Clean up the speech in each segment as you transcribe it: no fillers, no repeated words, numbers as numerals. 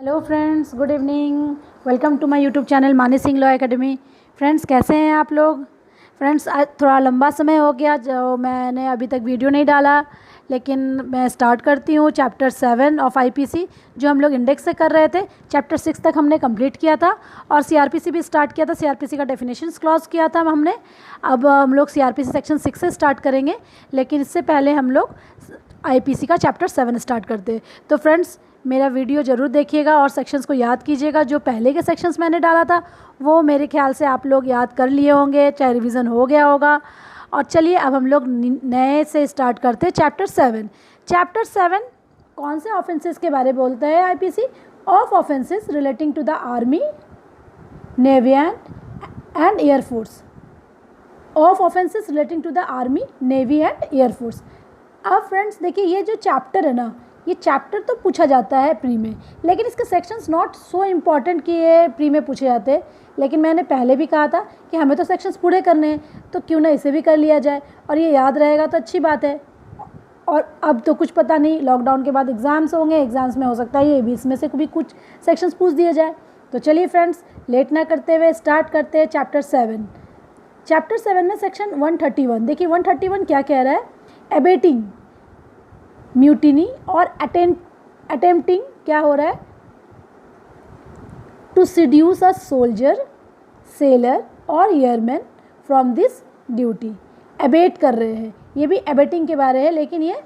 Hello friends, good evening. Welcome to my YouTube channel Mani Singh law academy. Friends, कैसे हैं आप लोग? फ्रेंड्स, आज थोड़ा लंबा समय हो गया जो मैंने अभी तक वीडियो नहीं डाला, लेकिन मैं स्टार्ट करती हूँ चैप्टर 7 ऑफ आईपीसी जो हम लोग इंडेक्स से कर रहे थे। चैप्टर 6 तक हमने कंप्लीट किया था और सीआरपीसी भी स्टार्ट किया था। सीआरपीसी का डेफिनेशंस क्लॉज किया था हमने। अब हम लोग सीआरपीसी सेक्शन 6 से स्टार्ट करेंगे, लेकिन इससे पहले हम लोग आईपीसी का चैप्टर 7 स्टार्ट करते हैं। तो फ्रेंड्स, मेरा वीडियो ज़रूर देखिएगा और सेक्शंस को याद कीजिएगा। जो पहले के सेक्शंस मैंने डाला था वो मेरे ख्याल से आप लोग याद कर लिए होंगे, चाहे रिवीजन हो गया होगा। और चलिए अब हम लोग नए से स्टार्ट करते हैं चैप्टर 7। चैप्टर 7 कौन से ऑफेंसेस के बारे में बोलता है? IPC of offences relating to the army, navy and air force. Of offences relating to the army, navy and air force. अब फ्रेंड्स देखिए, ये जो चैप्टर है ना, ये चैप्टर तो पूछा जाता है प्री में, लेकिन इसके सेक्शंस नॉट सो इम्पॉर्टेंट कि ये प्री में पूछे जाते हैं। लेकिन मैंने पहले भी कहा था कि हमें तो सेक्शंस पूरे करने हैं, तो क्यों ना इसे भी कर लिया जाए और ये याद रहेगा तो अच्छी बात है। और अब तो कुछ पता नहीं, लॉकडाउन के बाद एग्ज़ाम्स होंगे, एग्ज़ाम्स में हो सकता है ये भी इसमें से भी कुछ सेक्शंस पूछ दिए जाए। तो चलिए फ्रेंड्स, लेट ना करते हुए स्टार्ट करते हैं चैप्टर 7। चैप्टर 7 में सेक्शन 131 देखिए, 131 क्या कह रहा है? एबेटिंग, म्यूटिनी और अटेम्प्टिंग क्या हो रहा है? To seduce a soldier, sailor और airman from this duty. Abet कर रहे हैं, ये भी एबेटिंग के बारे है, लेकिन ये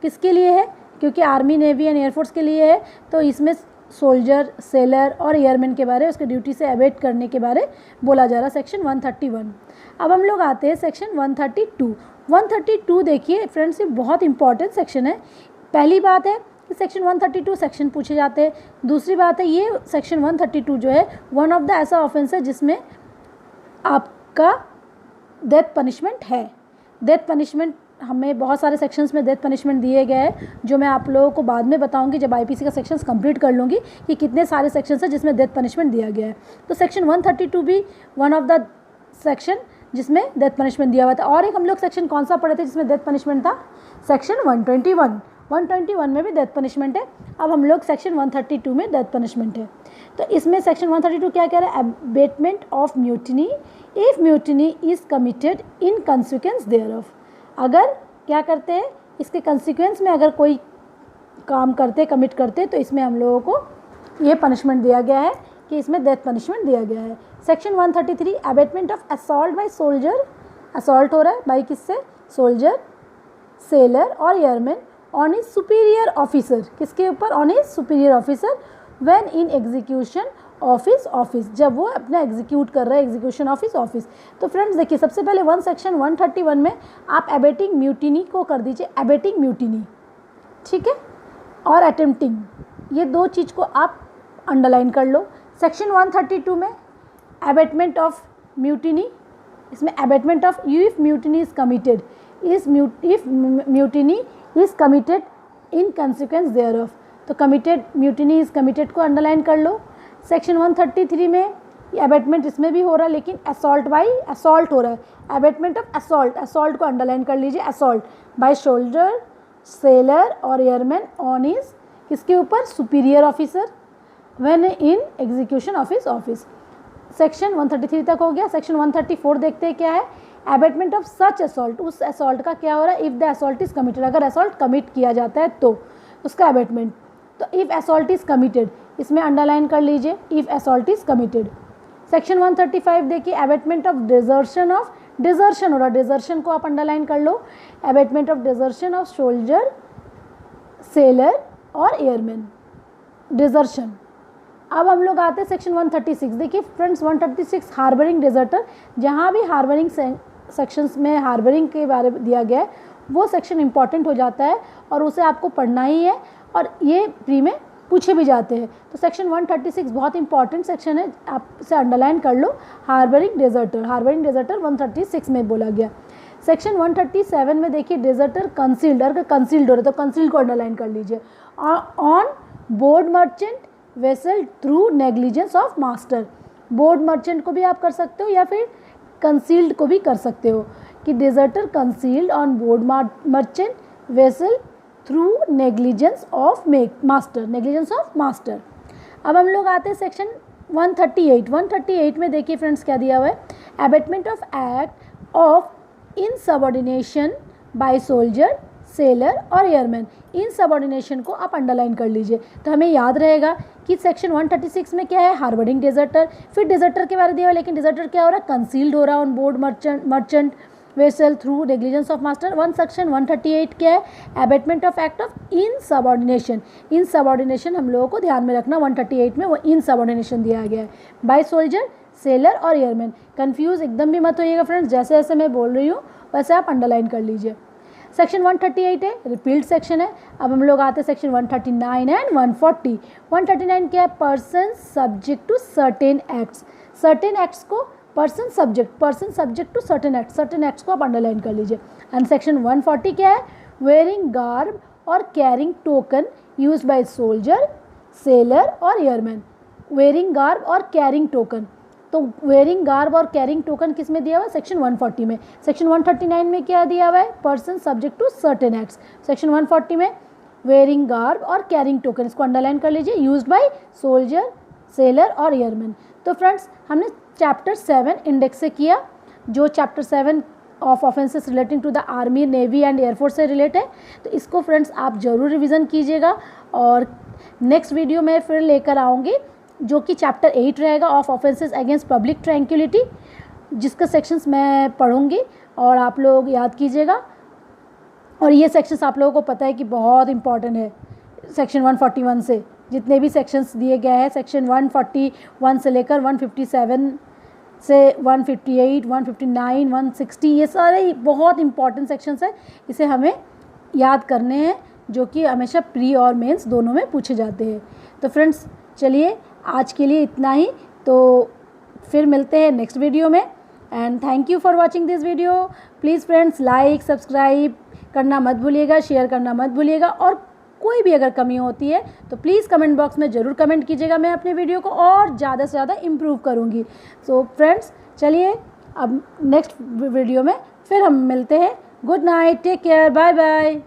किसके लिए है? क्योंकि आर्मी, नेवी एंड एयरफोर्स के लिए है, तो इसमें सोल्जर, सेलर और एयरमैन के बारे, उसके ड्यूटी से एबेट करने के बारे बोला जा रहा है, सेक्शन 131। अब हम लोग आते हैं सेक्शन 132। 132 देखिए फ्रेंड्स, ये बहुत इंपॉर्टेंट सेक्शन है। पहली बात है कि सेक्शन 132 सेक्शन पूछे जाते हैं। दूसरी बात है, ये सेक्शन 132 जो है वन ऑफ द ऐसा ऑफेंस है जिसमें आपका डेथ पनिशमेंट है। डेथ पनिशमेंट, हमें बहुत सारे सेक्शंस में डेथ पनिशमेंट दिए गए हैं, जो मैं आप लोगों को बाद में बताऊंगी जब आईपीसी का सेक्शंस कंप्लीट कर लूँगी कि कितने सारे सेक्शंस हैं जिसमें डेथ पनिशमेंट दिया गया है। तो सेक्शन 132 भी वन ऑफ द सेक्शन जिसमें डेथ पनिशमेंट दिया हुआ था। और एक हम लोग सेक्शन कौन सा पढ़े थे जिसमें डेथ पनिशमेंट था? सेक्शन 121। 121 में भी डेथ पनिशमेंट है। अब हम लोग सेक्शन 132 में डेथ पनिशमेंट है। तो इसमें सेक्शन 132 क्या कह रहा है? Abetment of mutiny if mutiny is committed in consequence thereof. अगर क्या करते हैं, इसके कंसिक्वेंस में अगर कोई काम करते, कमिट करते, तो इसमें हम लोगों को ये पनिशमेंट दिया गया है कि इसमें डेथ पनिशमेंट दिया गया है। Section 133 abetment of assault by soldier. Assault हो रहा है बाई किससे? सोल्जर, सेलर और airman on his superior officer. किसके ऊपर? On his superior officer when in execution office office, जब वो अपना एग्जीक्यूट कर रहे हैं, एग्जीक्यूशन ऑफिस ऑफिस। तो फ्रेंड्स देखिए, सबसे पहले सेक्शन 131 में आप एबेटिंग म्यूटिनी को कर दीजिए, एबेटिंग म्यूटिनी, ठीक है, और अटेम्प्टिंग, ये दो चीज़ को आप अंडरलाइन कर लो। सेक्शन 132 में अबेटमेंट ऑफ म्यूटिनी, इसमें abetment of if mutiny is committed, if mutiny is committed in consequence thereof, तो कमिटेड, म्यूटिनी इज कमिटेड को अंडरलाइन कर लो। सेक्शन 133 में अबेटमेंट इसमें भी हो रहा है, लेकिन असॉल्ट बाई असॉल्ट हो रहा है। अबेटमेंट ऑफ असॉल्ट, असॉल्ट को अंडरलाइन कर लीजिए। असॉल्ट बाय सोल्जर, सेलर और एयरमैन ऑन इज किसके ऊपर? Superior officer when in execution office office. Section 133 तक हो गया। सेक्शन 134 देखते हैं क्या है? एबेटमेंट ऑफ सच असॉल्ट, उस असॉल्ट का क्या हो रहा है? If the assault is committed, अगर असॉल्ट कमिट किया जाता है तो उसका एबेटमेंट। तो इफ़ असॉल्ट इज कमिटेड, इसमें अंडरलाइन कर लीजिए, if assault is committed. Section 135 देखिए, एबेटमेंट ऑफ डिजर्शन डिजर्शन हो रहा है, डिजर्शन को आप अंडरलाइन कर लो। Abetment of desertion of soldier, sailor और एयरमैन, डिजर्शन। अब हम लोग आते हैं सेक्शन 136। देखिए फ्रेंड्स, 136 हार्बरिंग डिजर्टर, जहाँ भी हार्बरिंग सेक्शंस में हार्बरिंग के बारे में दिया गया है वो सेक्शन इंपॉर्टेंट हो जाता है और उसे आपको पढ़ना ही है, और ये प्री में पूछे भी जाते हैं। तो सेक्शन 136 बहुत इंपॉर्टेंट सेक्शन है, आप इसे अंडरलाइन कर लो। हार्बरिंग डेजर्टर, हार्बरिंग डेजर्टर 136 में बोला गया। सेक्शन 137 में देखिए, डेजर्टर कंसील्ड, अगर कंसील्ड हो रहा है तो कंसील्ड को अंडरलाइन कर लीजिए। On board merchant vessel through negligence of master, board merchant को भी आप कर सकते हो या फिर कंसील्ड को भी कर सकते हो कि deserter concealed on board merchant vessel through negligence of master, negligence of master. अब हम लोग आते हैं सेक्शन 138 में देखिए फ्रेंड्स क्या दिया हुआ है, abetment of act of insubordination by soldier, sailor और एयरमैन। इनसबऑर्डिनेशन को आप अंडरलाइन कर लीजिए तो हमें याद रहेगा कि सेक्शन 136 में क्या है, हार्बरिंग डिजर्टर। फिर डिजर्टर के बारे में दिया हुआ, लेकिन डिजर्टर क्या हो रहा है, कंसील्ड हो रहा है on board merchant vessel through negligence of master. Section 138 क्या है, एबेटमेंट ऑफ एक्ट ऑफ इनसबऑर्डिनेशन। इनसबऑर्डिनेशन हम लोगों को ध्यान में रखना, 138 में वो इनसबऑर्डिनेशन दिया गया है बाय सोल्जर, सेलर और एयरमैन। कंफ्यूज एकदम भी मत होइएगा फ्रेंड्स, जैसे जैसे मैं बोल रही हूँ वैसे आप अंडरलाइन कर लीजिए। सेक्शन 138 है, रिपील्ड सेक्शन है। अब हम लोग आते हैं सेक्शन 139 एंड 140। 139 क्या है, person subject to certain acts. Certain acts को person subject to certain acts को आप अंडरलाइन कर लीजिए। एंड सेक्शन 140 क्या है, वेयरिंग गार्ब और carrying token use by soldier, sailor और एयरमैन। वेयरिंग गार्ब और कैरिंग टोकन, तो वेयरिंग गार्ब और कैरिंग टोकन किस में दिया हुआ है, सेक्शन 140 में। सेक्शन 139 में क्या दिया हुआ है, person subject to certain acts. Section 140 में वेयरिंग गार्ब और कैरिंग टोकन, इसको अंडरलाइन कर लीजिए, यूज्ड बाय सोल्जर, सेलर और एयरमैन। तो फ्रेंड्स हमने चैप्टर 7 इंडेक्स से किया, जो chapter 7 of offences relating to the army, navy and air force से रिलेट है। तो इसको फ्रेंड्स आप ज़रूर रिवीजन कीजिएगा और नेक्स्ट वीडियो में फिर लेकर आऊँगी जो कि चैप्टर 8 रहेगा of offences against public tranquillity, जिसका सेक्शंस मैं पढ़ूंगी और आप लोग याद कीजिएगा। और ये सेक्शंस आप लोगों को पता है कि बहुत इंपॉर्टेंट है। सेक्शन 141 से जितने भी सेक्शंस दिए गए हैं, सेक्शन 141 से लेकर 157 से 158, 159, 160, ये सारे बहुत इंपॉर्टेंट सेक्शंस हैं। इसे हमें याद करने हैं, जो कि हमेशा प्री और मेंस दोनों में पूछे जाते हैं। तो फ्रेंड्स चलिए आज के लिए इतना ही, तो फिर मिलते हैं नेक्स्ट वीडियो में। And thank you for watching this video. Please friends like subscribe करना मत भूलिएगा, शेयर करना मत भूलिएगा, और कोई भी अगर कमी होती है तो प्लीज़ कमेंट बॉक्स में ज़रूर कमेंट कीजिएगा। मैं अपने वीडियो को और ज़्यादा से ज़्यादा इम्प्रूव करूँगी। सो फ्रेंड्स चलिए अब नेक्स्ट वीडियो में फिर हम मिलते हैं। Good night, take care, bye bye.